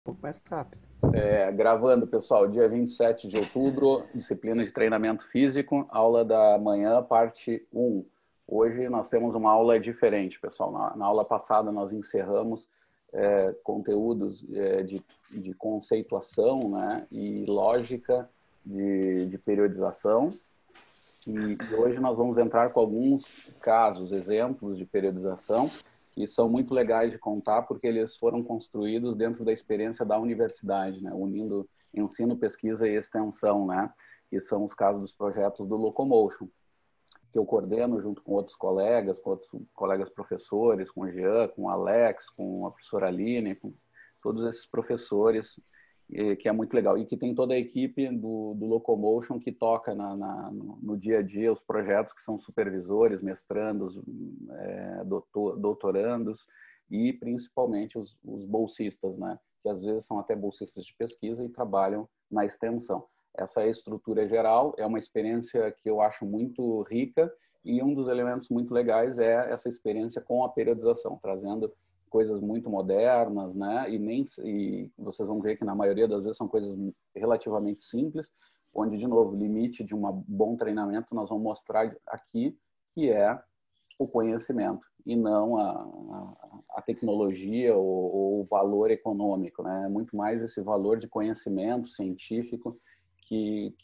pouco mais rápido. Gravando, pessoal, dia 27 de outubro, disciplina de treinamento físico, aula da manhã, parte 1. Hoje nós temos uma aula diferente, pessoal. Na aula passada nós encerramos conteúdos de conceituação, né, e lógica de periodização. E hoje nós vamos entrar com alguns casos, exemplos de periodização, que são muito legais de contar, porque eles foram construídos dentro da experiência da universidade, né? Unindo ensino, pesquisa e extensão, né? Que são os casos dos projetos do Locomotion, que eu coordeno junto com outros colegas professores, com o Jean, com o Alex, com a professora Aline, com todos esses professores, que é muito legal. E que tem toda a equipe do Locomotion que toca no dia a dia os projetos, que são supervisores, mestrandos, doutorandos e principalmente os bolsistas, né? Que às vezes são até bolsistas de pesquisa e trabalham na extensão. Essa é a estrutura geral, é uma experiência que eu acho muito rica e um dos elementos muito legais é essa experiência com a periodização, trazendo coisas muito modernas, né? E vocês vão ver que na maioria das vezes são coisas relativamente simples, onde, de novo, o limite de um bom treinamento nós vamos mostrar aqui, que é o conhecimento e não a tecnologia ou o valor econômico, né? É muito mais esse valor de conhecimento científico que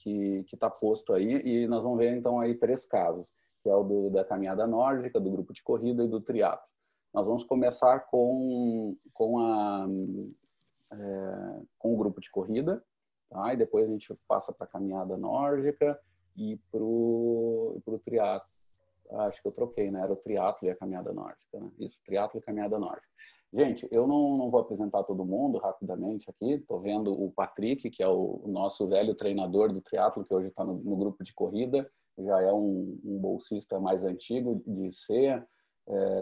está posto aí, e nós vamos ver então aí 3 casos, que é o da caminhada nórdica, do grupo de corrida e do triatlo. Nós vamos começar com o grupo de corrida, tá? E depois a gente passa para a caminhada nórdica e para o triatlo. Acho que eu troquei, né? Era o triatlo e a caminhada nórdica, né? Isso, triatlo e caminhada nórdica. Gente, eu não vou apresentar todo mundo rapidamente aqui. Estou vendo o Patrick, que é o nosso velho treinador do triatlo, que hoje está no grupo de corrida. Já é um bolsista mais antigo de ser.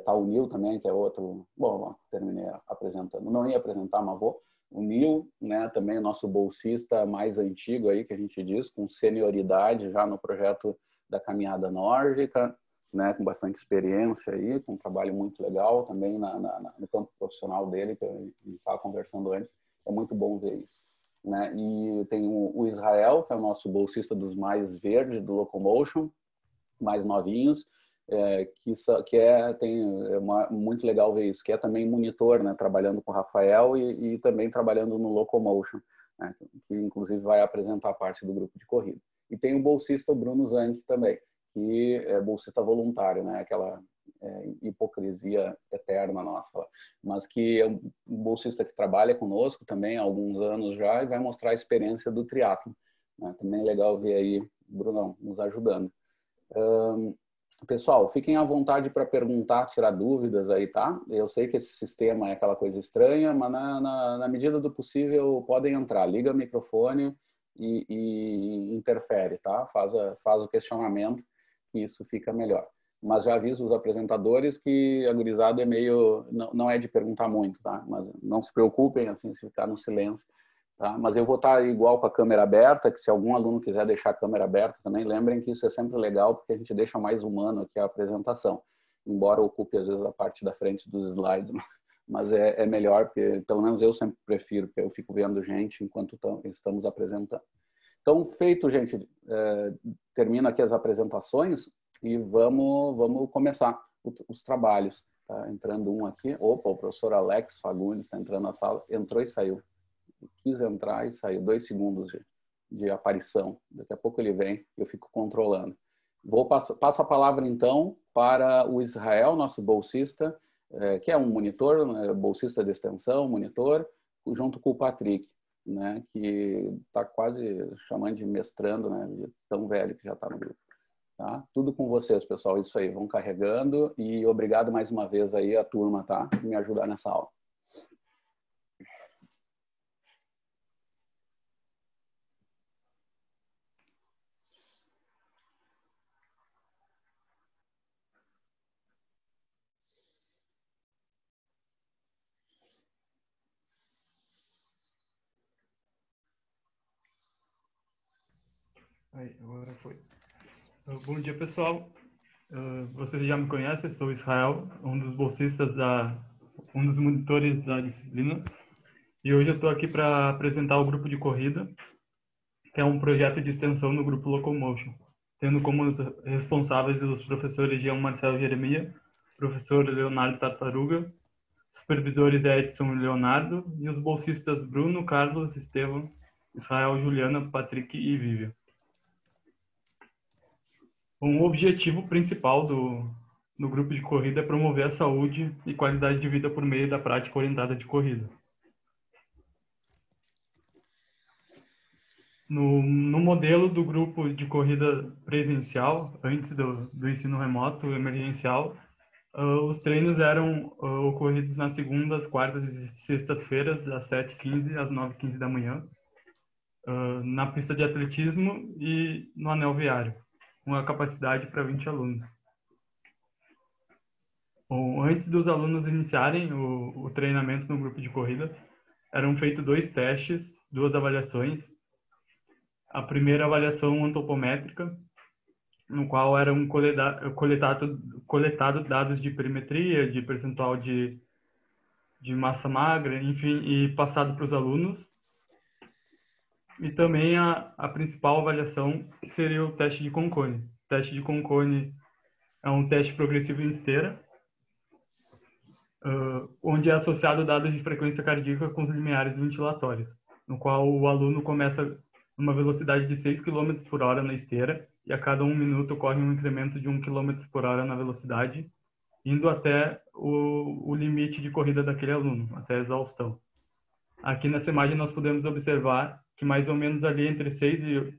Tá o Nil também, que é outro. Bom, terminei apresentando. Não ia apresentar, mas vou. O Nil, né, também o nosso bolsista mais antigo aí, que a gente diz, com senioridade já no projeto da caminhada nórdica, né, com bastante experiência aí, com um trabalho muito legal também no campo profissional dele, que a gente estava conversando antes. É muito bom ver isso, né? E tem o Israel, que é o nosso bolsista dos mais verdes do Locomotion, mais novinhos, muito legal ver isso, que é também monitor, né, trabalhando com o Rafael e também trabalhando no Locomotion, né, que inclusive vai apresentar parte do grupo de corrida. E tem o bolsista o Bruno Zanck também, que é bolsista voluntário, né, aquela hipocrisia eterna nossa, mas que é um bolsista que trabalha conosco também há alguns anos já e vai mostrar a experiência do triatlo, né? Também é legal ver aí o Brunão nos ajudando. Pessoal, fiquem à vontade para perguntar, tirar dúvidas aí, tá? Eu sei que esse sistema é aquela coisa estranha, mas na medida do possível podem entrar. Liga o microfone e interfere, tá? Faz o questionamento, que isso fica melhor. Mas já aviso os apresentadores que a gurizada é meio... Não é de perguntar muito, tá? Mas não se preocupem, assim, se ficar no silêncio. Tá? Mas eu vou estar igual com a câmera aberta, que se algum aluno quiser deixar a câmera aberta também, lembrem que isso é sempre legal, porque a gente deixa mais humano aqui a apresentação, embora ocupe às vezes a parte da frente dos slides, mas é melhor, porque pelo menos eu sempre prefiro, porque eu fico vendo gente enquanto estamos apresentando. Então, feito, gente, termino aqui as apresentações e vamos começar os trabalhos. Tá entrando um aqui, opa, o professor Alex Fagundes está entrando na sala, entrou e saiu. Quis entrar e saiu, 2 segundos de aparição. Daqui a pouco ele vem, eu fico controlando. Passo a palavra, então, para o Israel, nosso bolsista, que é um monitor, né, bolsista de extensão, monitor, junto com o Patrick, né, que está quase chamando de mestrando, né, de tão velho que já está no grupo. Tá? Tudo com vocês, pessoal. Isso aí, vão carregando. E obrigado mais uma vez aí a turma, tá, por me ajudar nessa aula. Aí, agora foi. Bom dia, pessoal. Vocês já me conhecem, sou Israel, um dos bolsistas um dos monitores da disciplina. E hoje eu estou aqui para apresentar o grupo de corrida, que é um projeto de extensão no grupo Locomotion, tendo como os responsáveis os professores Jean Marcel Jeremia, professor Leonardo Tartaruga, supervisores Edson e Leonardo, e os bolsistas Bruno, Carlos, Estevam, Israel, Juliana, Patrick e Vivian. O objetivo principal do grupo de corrida é promover a saúde e qualidade de vida por meio da prática orientada de corrida. No modelo do grupo de corrida presencial, antes do ensino remoto emergencial, os treinos eram ocorridos nas segundas, quartas e sextas-feiras, das 7h15 às 9h15 da manhã, na pista de atletismo e no anel viário, com a capacidade para 20 alunos. Bom, antes dos alunos iniciarem o treinamento no grupo de corrida, eram feitos 2 testes, 2 avaliações. A primeira avaliação antropométrica, no qual eram coletado dados de perimetria, de percentual de massa magra, enfim, e passado para os alunos. E também a principal avaliação, que seria o teste de Concone. O teste de Concone é um teste progressivo em esteira, onde é associado dados de frequência cardíaca com os limiares ventilatórios, no qual o aluno começa numa velocidade de 6 km por hora na esteira e a cada 1 minuto ocorre um incremento de 1 km por hora na velocidade, indo até o limite de corrida daquele aluno, até a exaustão. Aqui nessa imagem nós podemos observar que mais ou menos ali entre 6 e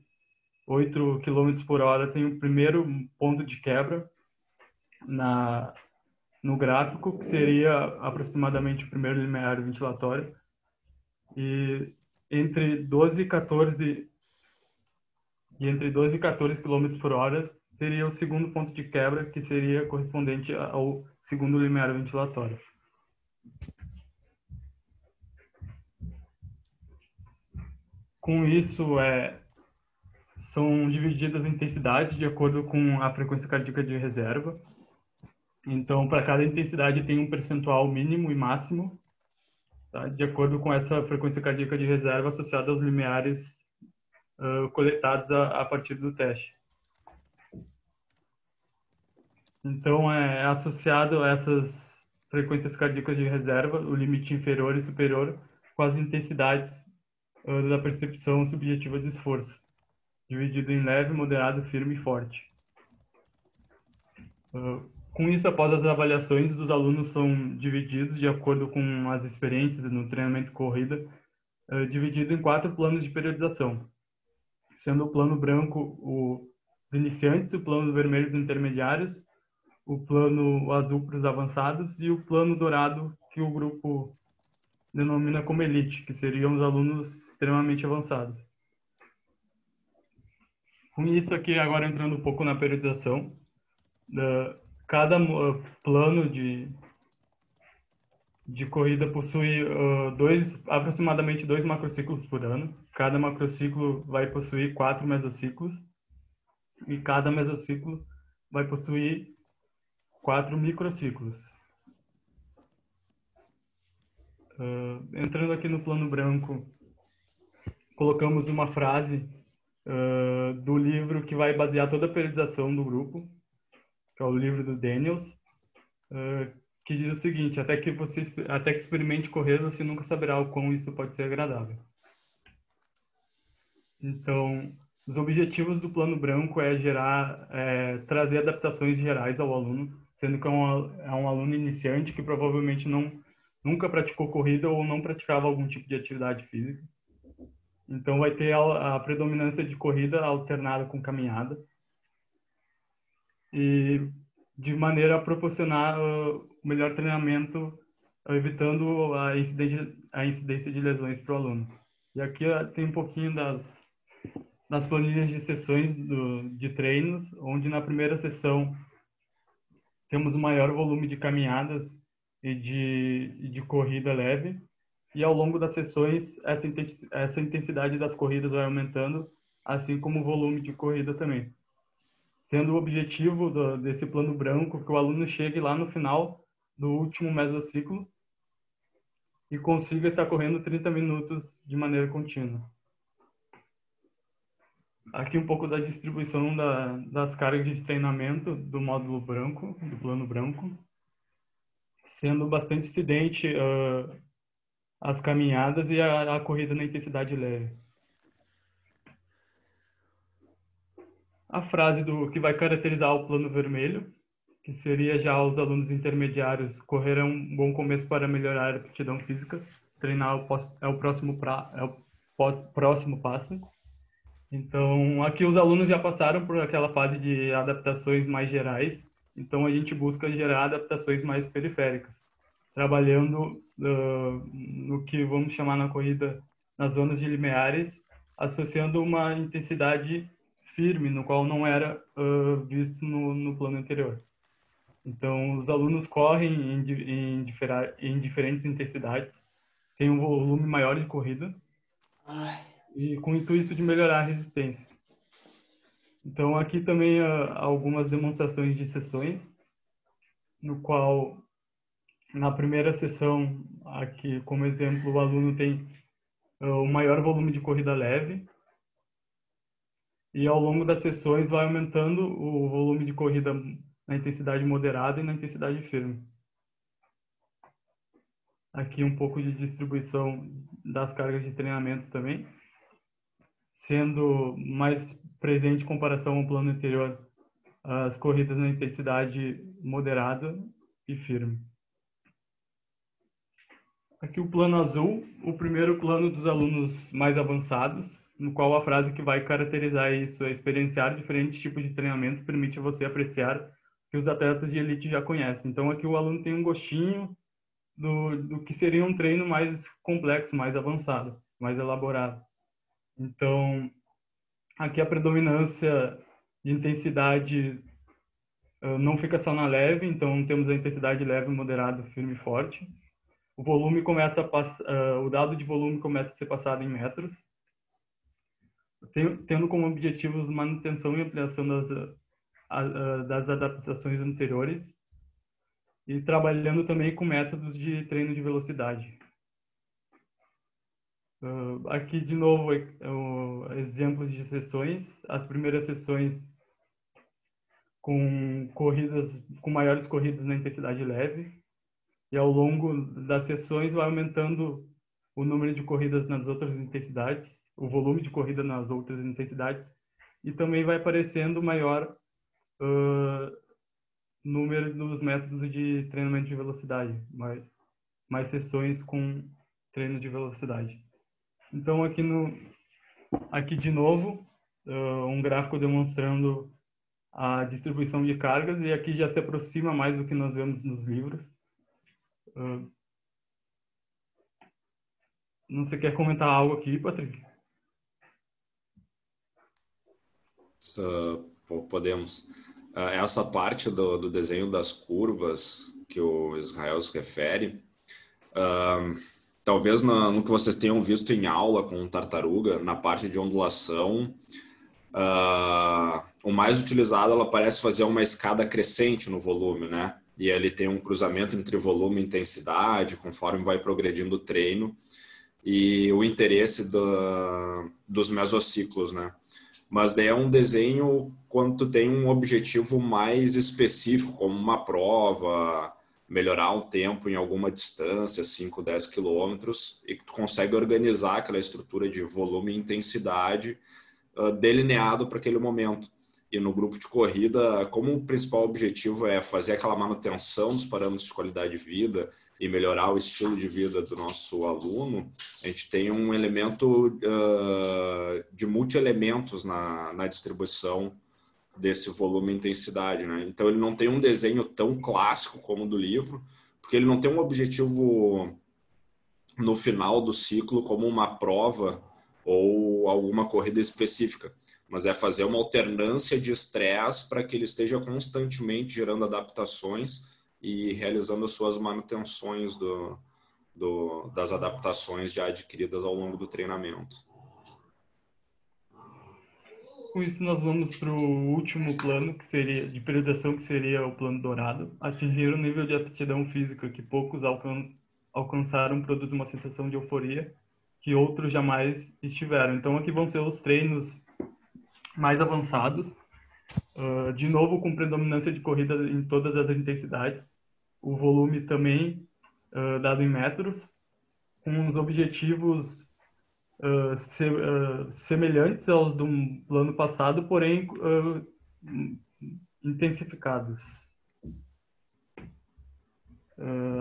8 km por hora tem o primeiro ponto de quebra no gráfico, que seria aproximadamente o primeiro limiar ventilatório. E entre 12 e 14 km por hora seria o segundo ponto de quebra, que seria correspondente ao segundo limiar ventilatório. Com isso, são divididas as intensidades de acordo com a frequência cardíaca de reserva. Então, para cada intensidade tem um percentual mínimo e máximo, tá? De acordo com essa frequência cardíaca de reserva associada aos limiares coletados a partir do teste. Então, é associado a essas frequências cardíacas de reserva, o limite inferior e superior, com as intensidades da percepção subjetiva de esforço, dividido em leve, moderado, firme e forte. Com isso, após as avaliações, os alunos são divididos de acordo com as experiências no treinamento de corrida, dividido em 4 planos de periodização, sendo o plano branco os iniciantes, o plano vermelho os intermediários, o plano azul para os avançados e o plano dourado que o grupo denomina como elite, que seriam os alunos extremamente avançados. Com isso aqui, agora entrando um pouco na periodização, cada plano de corrida possui aproximadamente 2 macrociclos por ano. Cada macrociclo vai possuir 4 mesociclos e cada mesociclo vai possuir 4 microciclos. Entrando aqui no plano branco, colocamos uma frase do livro que vai basear toda a periodização do grupo, que é o livro do Daniels, que diz o seguinte: até que experimente correr, você nunca saberá o quão isso pode ser agradável. Então, os objetivos do plano branco trazer adaptações gerais ao aluno, sendo que é um aluno iniciante que provavelmente nunca praticou corrida ou não praticava algum tipo de atividade física. Então, vai ter a predominância de corrida alternada com caminhada, e de maneira a proporcionar o melhor treinamento, evitando a incidência de lesões para o aluno. E aqui tem um pouquinho das planilhas de sessões de treinos, onde na primeira sessão temos o maior volume de caminhadas e de corrida leve, e ao longo das sessões essa intensidade das corridas vai aumentando, assim como o volume de corrida também. Sendo o objetivo desse plano branco que o aluno chegue lá no final do último mesociclo e consiga estar correndo 30 minutos de maneira contínua. Aqui um pouco da distribuição das cargas de treinamento do módulo branco, do plano branco, sendo bastante incidente as caminhadas e a corrida na intensidade leve. A frase do que vai caracterizar o plano vermelho, que seria já os alunos intermediários correrão um bom começo para melhorar a aptidão física, treinar é o próximo passo. Então, aqui os alunos já passaram por aquela fase de adaptações mais gerais, então a gente busca gerar adaptações mais periféricas, trabalhando no que vamos chamar na corrida nas zonas de limiares, associando uma intensidade firme, no qual não era visto no plano anterior. Então, os alunos correm em diferentes intensidades, têm um volume maior de corrida, e com o intuito de melhorar a resistência. Então, aqui também algumas demonstrações de sessões, no qual, na primeira sessão, aqui como exemplo, o aluno tem o maior volume de corrida leve, e ao longo das sessões vai aumentando o volume de corrida na intensidade moderada e na intensidade firme. Aqui um pouco de distribuição das cargas de treinamento também, sendo mais presente em comparação ao plano anterior as corridas na intensidade moderada e firme. Aqui o plano azul, o primeiro plano dos alunos mais avançados, no qual a frase que vai caracterizar isso é: experienciar diferentes tipos de treinamento permite você apreciar que os atletas de elite já conhecem. Então aqui o aluno tem um gostinho do que seria um treino mais complexo, mais avançado, mais elaborado. Então aqui a predominância de intensidade não fica só na leve, então temos a intensidade leve, moderada, firme e forte. O volume começa o dado de volume começa a ser passado em metros, tendo como objetivos manutenção e ampliação das adaptações anteriores e trabalhando também com métodos de treino de velocidade. Aqui de novo exemplos de sessões. As primeiras sessões com maiores corridas na intensidade leve, e ao longo das sessões vai aumentando o número de corridas nas outras intensidades, o volume de corrida nas outras intensidades, e também vai aparecendo maior número dos métodos de treinamento de velocidade, mais sessões com treino de velocidade. Então aqui de novo um gráfico demonstrando a distribuição de cargas, e aqui já se aproxima mais do que nós vemos nos livros. Não sei, quer comentar algo aqui, Patrick? Podemos. Essa parte do desenho das curvas que o Israel se refere, talvez no que vocês tenham visto em aula com tartaruga, na parte de ondulação, o mais utilizado, ela parece fazer uma escada crescente no volume, né? E ele tem um cruzamento entre volume e intensidade, conforme vai progredindo o treino, e o interesse dos mesociclos, né? Mas daí é um desenho quando tu tem um objetivo mais específico, como uma prova, melhorar um tempo em alguma distância, 5, 10 quilômetros, e que tu consegue organizar aquela estrutura de volume e intensidade delineado para aquele momento. E no grupo de corrida, como o principal objetivo é fazer aquela manutenção dos parâmetros de qualidade de vida e melhorar o estilo de vida do nosso aluno, a gente tem um elemento de multi-elementos na distribuição desse volume e intensidade, né? Então ele não tem um desenho tão clássico como o do livro, porque ele não tem um objetivo no final do ciclo como uma prova ou alguma corrida específica, mas é fazer uma alternância de estresse para que ele esteja constantemente gerando adaptações e realizando as suas manutenções das adaptações já adquiridas ao longo do treinamento. Com isso nós vamos para o último plano, que seria de periodização, que seria o plano dourado: atingir o nível de aptidão física que poucos alcançaram, produz uma sensação de euforia que outros jamais estiveram. Então, aqui vão ser os treinos mais avançados, de novo com predominância de corrida em todas as intensidades, o volume também dado em metros, com os objetivos semelhantes aos do ano passado, porém intensificados.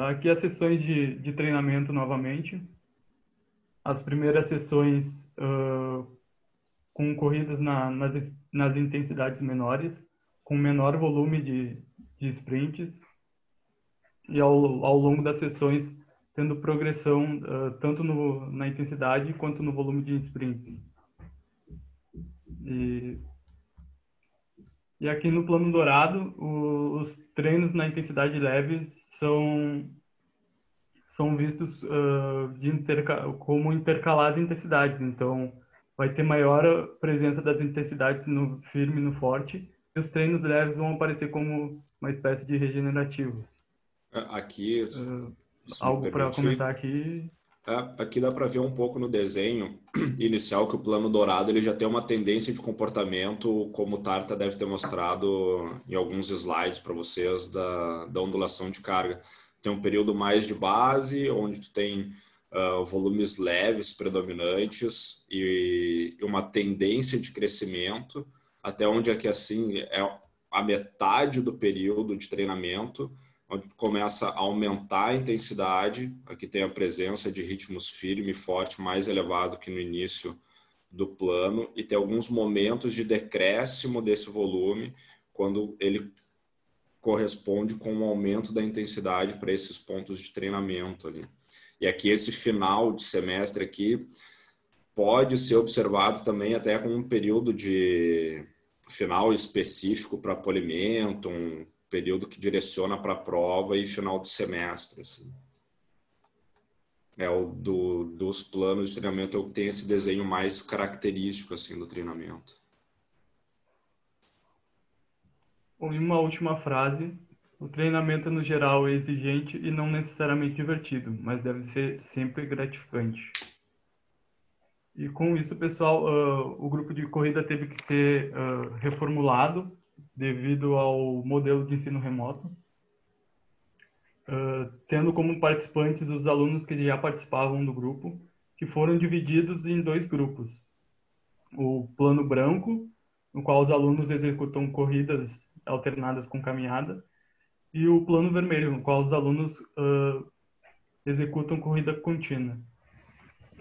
Aqui as sessões de treinamento novamente. As primeiras sessões com corridas nas intensidades menores, com menor volume de sprints, e ao longo das sessões tendo progressão tanto na intensidade quanto no volume de sprints. E aqui no plano dourado, os treinos na intensidade leve são vistos como intercalar as intensidades. Então, vai ter maior presença das intensidades no firme e no forte, e os treinos leves vão aparecer como uma espécie de regenerativos. Aqui, algo para comentar aqui? Aqui dá para ver um pouco no desenho inicial que o plano dourado ele já tem uma tendência de comportamento, como o Tarta deve ter mostrado em alguns slides para vocês, da ondulação de carga. Tem um período mais de base, onde tu tem volumes leves predominantes e uma tendência de crescimento, até onde aqui assim é a metade do período de treinamento, onde começa a aumentar a intensidade. Aqui tem a presença de ritmos firme e forte mais elevado que no início do plano, e tem alguns momentos de decréscimo desse volume, quando ele corresponde com um aumento da intensidade para esses pontos de treinamento ali. E aqui esse final de semestre aqui pode ser observado também até como um período de final específico para polimento, um período que direciona para a prova e final de semestre. Assim. Dos planos de treinamento, é o que tem esse desenho mais característico assim, do treinamento. Em uma última frase, o treinamento no geral é exigente e não necessariamente divertido, mas deve ser sempre gratificante. E com isso, pessoal, o grupo de corrida teve que ser reformulado devido ao modelo de ensino remoto, tendo como participantes os alunos que já participavam do grupo, que foram divididos em 2 grupos. O plano branco, no qual os alunos executam corridas alternadas com caminhada, e o plano vermelho, no qual os alunos executam corrida contínua.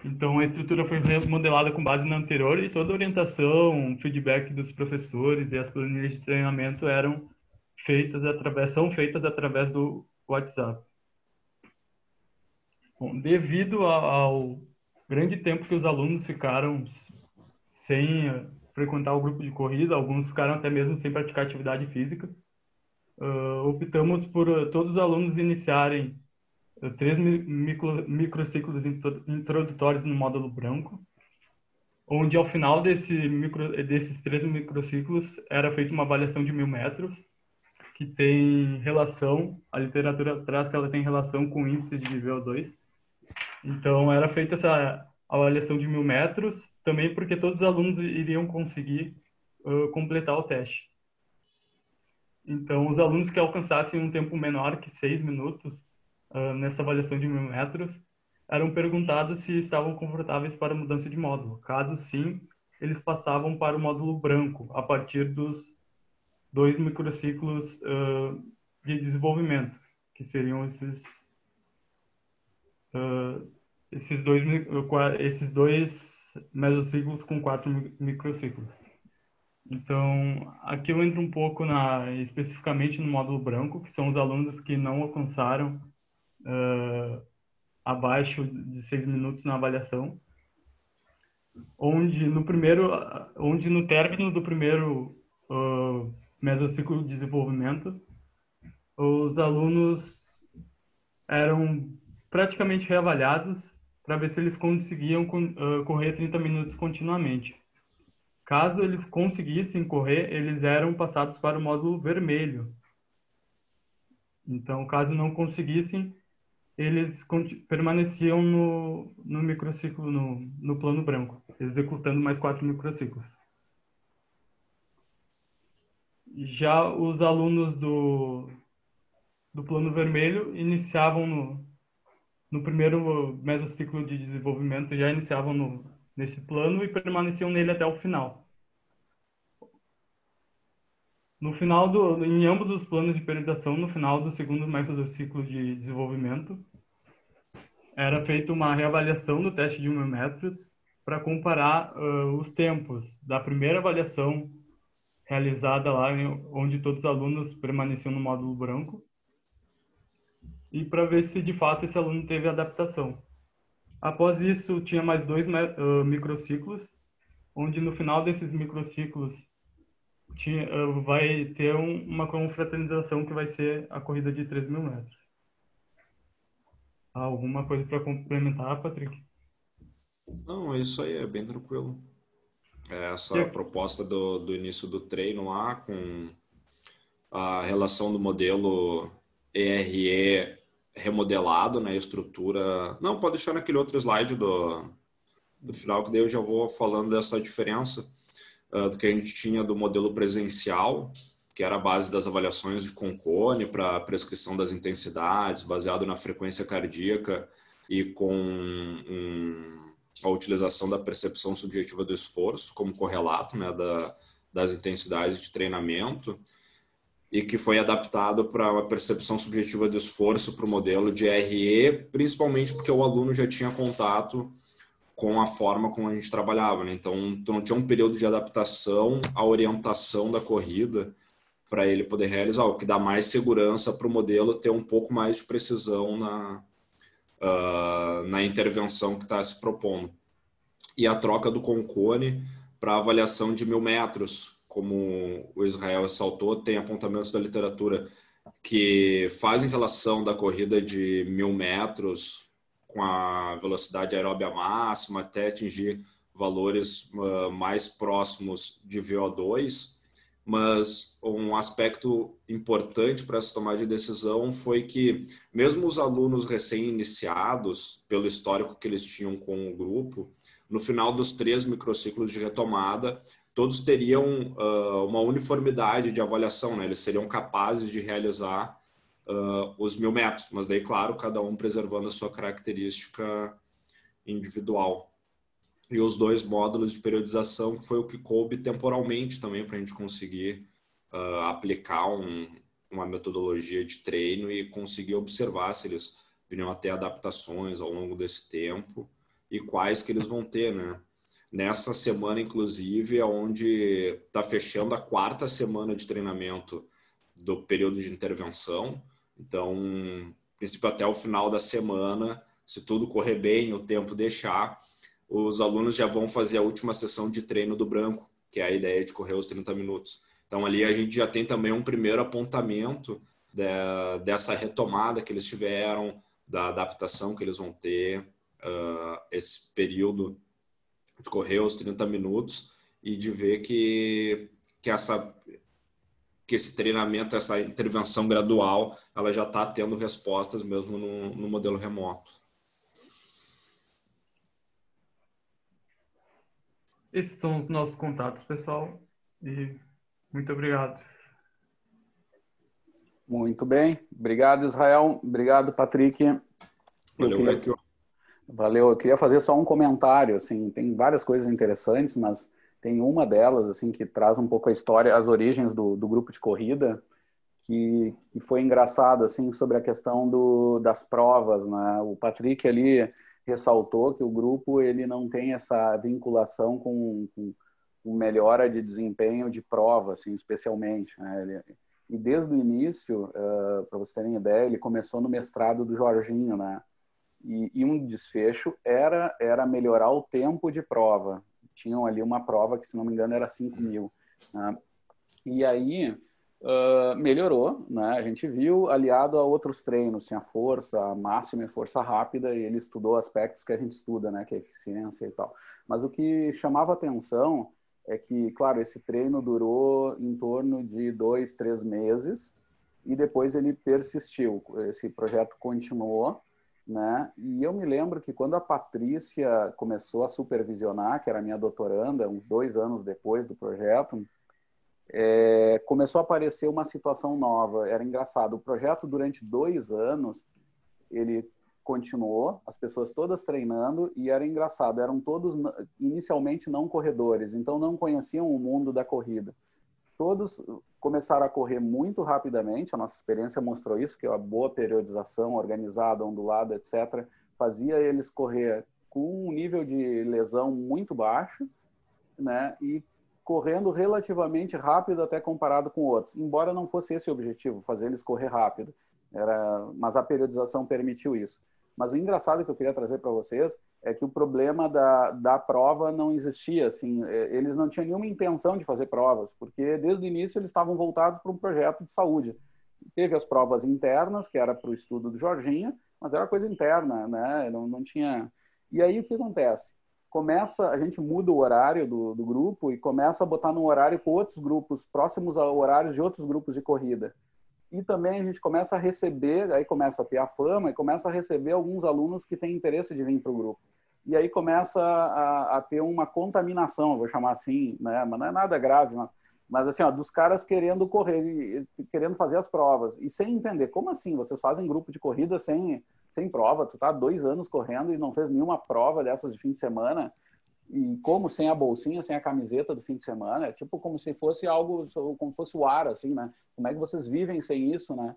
Então, a estrutura foi remodelada com base na anterior e toda a orientação, feedback dos professores e as planilhas de treinamento são feitas através do WhatsApp. Bom, devido ao grande tempo que os alunos ficaram sem frequentar o grupo de corrida, alguns ficaram até mesmo sem praticar atividade física, optamos por todos os alunos iniciarem 3 microciclos introdutórios no módulo branco, onde ao final desses 3 microciclos era feita uma avaliação de 1000 metros, que tem relação, a literatura traz que ela tem relação com índices de VO2. Então era feita essa avaliação de 1000 metros, também porque todos os alunos iriam conseguir completar o teste. Então os alunos que alcançassem um tempo menor que 6 minutos, nessa avaliação de 1000 metros, eram perguntados se estavam confortáveis para a mudança de módulo. Caso sim, eles passavam para o módulo branco, a partir dos 2 microciclos de desenvolvimento, que seriam esses dois mesociclos com 4 microciclos. Então, aqui eu entro um pouco especificamente no módulo branco, que são os alunos que não alcançaram abaixo de 6 minutos na avaliação, onde no término do primeiro mesociclo de desenvolvimento, os alunos eram praticamente reavaliados para ver se eles conseguiam correr 30 minutos continuamente. Caso eles conseguissem correr, eles eram passados para o módulo vermelho. Então, caso não conseguissem, eles permaneciam no microciclo, no plano branco, executando mais 4 microciclos. Já os alunos do plano vermelho iniciavam no primeiro mesociclo de desenvolvimento, já iniciavam nesse plano e permaneciam nele até o final. No final em ambos os planos de periodização, no final do segundo mesociclo de desenvolvimento, era feita uma reavaliação do teste de 1.000 metros para comparar os tempos da primeira avaliação realizada lá, onde todos os alunos permaneciam no módulo branco, e para ver se de fato esse aluno teve adaptação. Após isso, tinha mais 2 microciclos, onde no final desses microciclos vai ter uma confraternização que vai ser a corrida de 3.000 metros. Alguma coisa para complementar, Patrick? Não, é isso aí, é bem tranquilo. Essa proposta do início do treino lá, com a relação do modelo ERE remodelado, né, estrutura... Não, pode deixar naquele outro slide do final, que daí eu já vou falando dessa diferença do que a gente tinha do modelo presencial, que era a base das avaliações de Concone para prescrição das intensidades, baseado na frequência cardíaca e com a utilização da percepção subjetiva do esforço como correlato, né, das intensidades de treinamento, e que foi adaptado para uma percepção subjetiva do esforço para o modelo de RE, principalmente porque o aluno já tinha contato com a forma como a gente trabalhava, né? Então, não tinha um período de adaptação à orientação da corrida para ele poder realizar, o que dá mais segurança para o modelo ter um pouco mais de precisão na intervenção que está se propondo. E a troca do Concone para avaliação de 1.000 metros, como o Israel ressaltou, tem apontamentos da literatura que fazem relação da corrida de 1.000 metros com a velocidade aeróbia máxima até atingir valores mais próximos de VO2, mas um aspecto importante para essa tomada de decisão foi que mesmo os alunos recém-iniciados, pelo histórico que eles tinham com o grupo, no final dos 3 microciclos de retomada, todos teriam uma uniformidade de avaliação, né? Eles seriam capazes de realizar os 1.000 metros, mas daí, claro, cada um preservando a sua característica individual. E os 2 módulos de periodização, que foi o que coube temporalmente também para a gente conseguir aplicar uma metodologia de treino e conseguir observar se eles viriam a ter adaptações ao longo desse tempo e quais que eles vão ter, né? Nessa semana, inclusive, é onde está fechando a 4ª semana de treinamento do período de intervenção. Então, a princípio, até o final da semana, se tudo correr bem, o tempo deixar, os alunos já vão fazer a última sessão de treino do branco, que é a ideia de correr os 30 minutos. Então, ali a gente já tem também um primeiro apontamento dessa retomada que eles tiveram, da adaptação que eles vão ter, esse período de correr os 30 minutos e de ver que esse treinamento, essa intervenção gradual, ela já está tendo respostas mesmo no modelo remoto. Esses são os nossos contatos, pessoal, e muito obrigado. Muito bem. Obrigado, Israel. Obrigado, Patrick. Valeu. Eu queria fazer só um comentário, assim, tem várias coisas interessantes, mas tem uma delas, assim, que traz um pouco a história, as origens do grupo de corrida, que foi engraçado, assim, sobre a questão das provas, né? O Patrick ali ressaltou que o grupo ele não tem essa vinculação com melhora de desempenho de prova, assim, especialmente, né? E desde o início, para vocês terem ideia, ele começou no mestrado do Jorginho, né? E um desfecho era melhorar o tempo de prova. Tinham ali uma prova que, se não me engano, era 5.000. Né? E aí melhorou, né? A gente viu aliado a outros treinos, tinha força máxima e força rápida, e ele estudou aspectos que a gente estuda, né? Que é eficiência e tal. Mas o que chamava atenção é que, claro, esse treino durou em torno de 2, 3 meses, e depois ele persistiu. Esse projeto continuou, né? E eu me lembro que quando a Patrícia começou a supervisionar, que era minha doutoranda, uns 2 anos depois do projeto, começou a aparecer uma situação nova. Era engraçado. O projeto, durante 2 anos, ele continuou, as pessoas todas treinando, e era engraçado. Eram todos, inicialmente, não corredores, então não conheciam o mundo da corrida. Todos começaram a correr muito rapidamente, a nossa experiência mostrou isso, que a boa periodização, organizada, ondulada, etc., fazia eles correr com um nível de lesão muito baixo, né? E correndo relativamente rápido até comparado com outros, embora não fosse esse o objetivo, fazer eles correr rápido, mas a periodização permitiu isso. Mas o engraçado que eu queria trazer para vocês é que o problema da prova não existia, assim, eles não tinham nenhuma intenção de fazer provas, porque desde o início eles estavam voltados para um projeto de saúde. Teve as provas internas, que era para o estudo do Jorginho, mas era coisa interna, né? Não tinha... E aí o que acontece? A gente muda o horário do grupo e começa a botar no horário com outros grupos, próximos a horários de outros grupos de corrida. E também a gente começa a receber, aí começa a ter a fama e começa a receber alguns alunos que têm interesse de vir para o grupo. E aí começa a ter uma contaminação, vou chamar assim, né? Mas não é nada grave, mas assim, ó, dos caras querendo correr, querendo fazer as provas e sem entender. Como assim? Vocês fazem grupo de corrida sem prova? Tu tá 2 anos correndo e não fez nenhuma prova dessas de fim de semana? E como sem a bolsinha, sem a camiseta do fim de semana? É tipo como se fosse algo, como fosse o ar, assim, né? Como é que vocês vivem sem isso, né?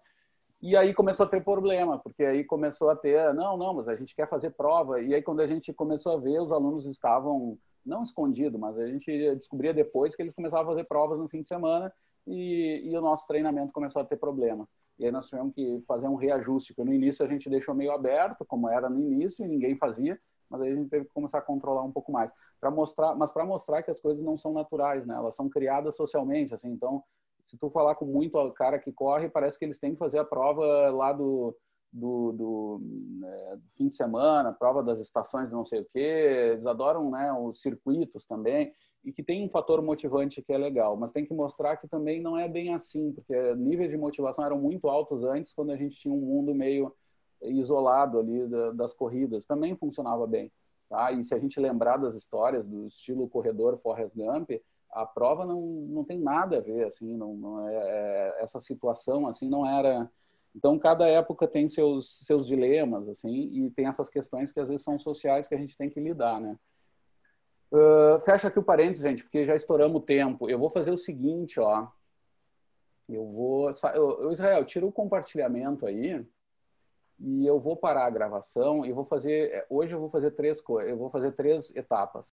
E aí começou a ter problema, porque aí começou a ter, não, mas a gente quer fazer prova. E aí quando a gente começou a ver, os alunos estavam, não escondidos, mas a gente descobria depois que eles começavam a fazer provas no fim de semana e o nosso treinamento começou a ter problema. E aí nós tivemos que fazer um reajuste, porque no início a gente deixou meio aberto, como era no início, e ninguém fazia, mas aí a gente teve que começar a controlar um pouco mais, para mostrar que as coisas não são naturais, né? Elas são criadas socialmente, assim. Então, se tu falar com muito cara que corre, parece que eles têm que fazer a prova lá do fim de semana, prova das estações de não sei o quê. Eles adoram, né, os circuitos também, e que tem um fator motivante que é legal, mas tem que mostrar que também não é bem assim, porque níveis de motivação eram muito altos antes, quando a gente tinha um mundo meio isolado ali das corridas, também funcionava bem, tá? E se a gente lembrar das histórias do estilo corredor Forrest Gump, a prova não tem nada a ver, assim, essa situação, assim, não era... Então, cada época tem seus dilemas, assim, e tem essas questões que às vezes são sociais que a gente tem que lidar, né? Fecha aqui o parênteses, gente, porque já estouramos o tempo. Eu vou fazer o seguinte, ó. Israel, tira o compartilhamento aí e eu vou parar a gravação e hoje eu vou fazer 3 coisas. Eu vou fazer 3 etapas.